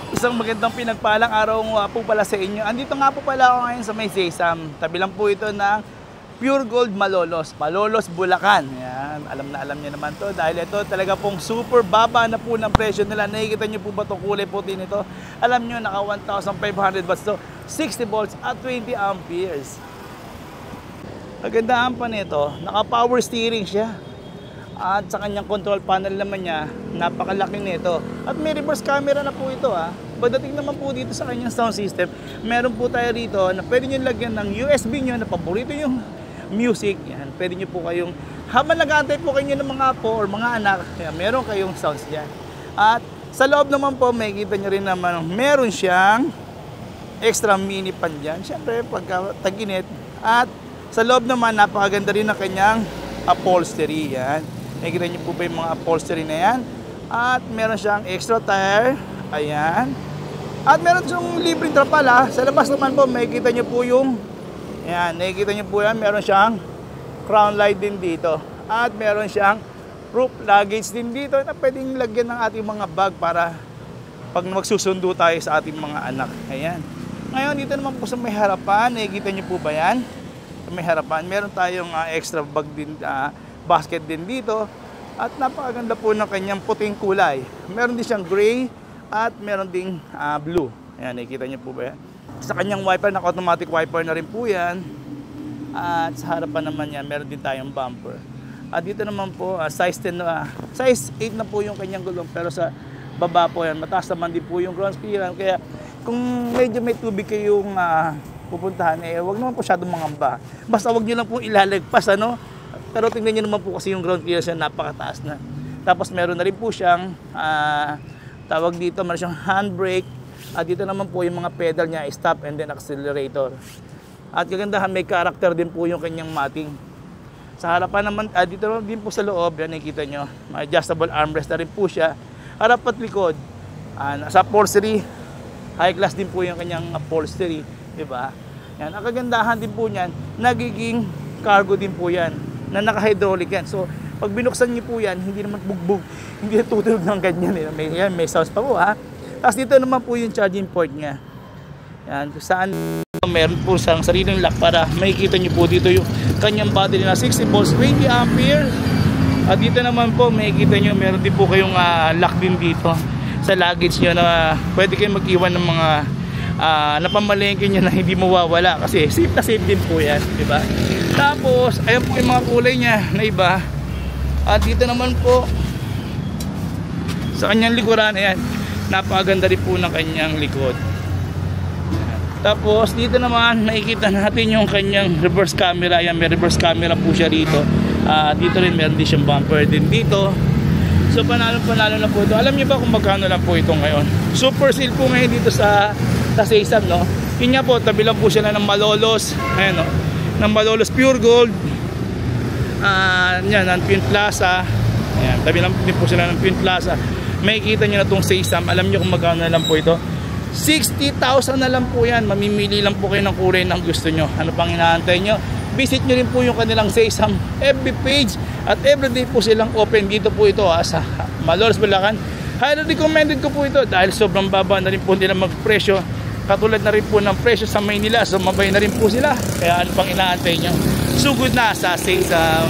Isang magandang pinagpalang araw nga po pala sa inyo. Andito nga po pala ako ngayon sa may Sesam. Tabi lang po ito ng Pure Gold Malolos. Malolos, Bulacan. Yan. Alam niyo naman to dahil ito talaga pong super baba na po ng presyo nila. Nakikita niyo po ba itong kulay puti nito? Alam niyo, naka 1,500 watts to, 60 volts at 20 amperes. Kagandaan pa nito, naka power steering siya. At sa kanyang control panel naman niya, napakalaki nito. At may reverse camera na po ito ha. Pagdating naman po dito sa kanyang sound system, meron po tayo rito na pwede nyo lagyan ng USB nyo na paborito yung music. Yan. Pwede nyo po kayong, habang nag-aantay po kayo ng mga apo or mga anak, yan, meron kayong sounds dyan. At sa loob naman po, makikita nyo rin naman, meron siyang extra mini pan dyan. Siyempre, pagka tag-init. At sa loob naman, napakaganda rin ng kanyang upholstery. Yan. Nakikita niyo po ba yung mga upholstery na yan? At meron siyang extra tire. Ayan. At meron siyang libreng trapal ha. Sa labas naman po, makikita niyo po yung, ayan, nakikita niyo po yan. Meron siyang crown light din dito. At meron siyang roof luggage din dito na pwedeng lagyan ng ating mga bag para pag magsusundo tayo sa ating mga anak. Ayan. Ngayon, dito naman po sa may harapan, nakikita niyo po ba yan? Sa may harapan, meron tayong extra bag din, basket din dito at napakaganda po ng kanyang puting kulay. Meron din siyang gray at meron ding blue. Ayan, nakikita niyo po ba yan? Sa kanyang wiper, naka-automatic wiper na rin po yan. At sa harapan naman yan, meron din tayong bumper. At dito naman po, size 10 na, size 8 na po yung kanyang gulong, pero sa baba po yan, mataas naman din po yung ground clearance. Kaya kung medyo may tubig kayong pupuntahan, wag naman po masyadong mangamba. Basta wag niyo lang po ilalagpas, ano? Pero tingnan nyo naman po kasi yung ground clearance yan, napakataas na. Tapos meron na rin po siyang tawag dito, meron siyang handbrake. At dito naman po yung mga pedal niya, stop and then accelerator. At kagandahan, may character din po yung kanyang mating. Sa harapan naman, dito din po sa loob, yan nakikita nyo, may adjustable armrest na rin po siya. Harap at likod, nasa upholstery, high class din po yung kanyang upholstery, di ba? Yan, ang kagandahan din po niyan, nagiging cargo din po yan, na naka-hydraulic yan. So, pag binuksan niyo po yan, hindi naman bugbog, hindi na tutunog ng ganyan. May sounds pa po ha. Tapos dito naman po yung charging port niya. Yan, kung saan meron po siyang sariling lock para makikita niyo po dito yung kanyang battery na 60 volts, 20 ampere. At dito naman po, makikita niyo meron din po kayong lock din dito sa luggage niyo na pwede kayong mag-iwan ng mga napamalengke niyo na hindi mawawala kasi safe na safe din po yan, di ba? Tapos, ayan po yung mga kulay niya na iba. At dito naman po, sa kanyang likuran, ayan, napakaganda rin po ng kanyang likod. Tapos, dito naman, nakikita natin yung kanyang reverse camera. Ayan, may reverse camera po siya rito. Dito rin, meron din siyang bumper din dito. So, panalo na po ito. Alam niyo ba kung magkano lang po ito ngayon? Super sale po ngayon dito sa Sesam, no? Yun nga po, tabi lang po siya ng Malolos. Ayan, no? Ng Malolos Pure Gold. Yan, ng Twin Plaza. Ayan, tabi lang din po sila ng Twin Plaza. May kita nyo na itong Sesam. Alam nyo kung magkano na lang po ito? 60,000 na lang po yan. Mamimili lang po kayo ng kulay ng gusto nyo. Ano pang inaantay nyo? Visit nyo rin po yung kanilang Sesam FB page. At everyday po silang open. Dito po ito sa Malolos, Bulacan. Highly recommended ko po ito dahil sobrang baba na rin po nila magpresyo. Katulad na rin po ng presyo sa Maynila. So mabay na rin po sila. Kaya ano pang inaantay nyo? Sugod na sa Sesam.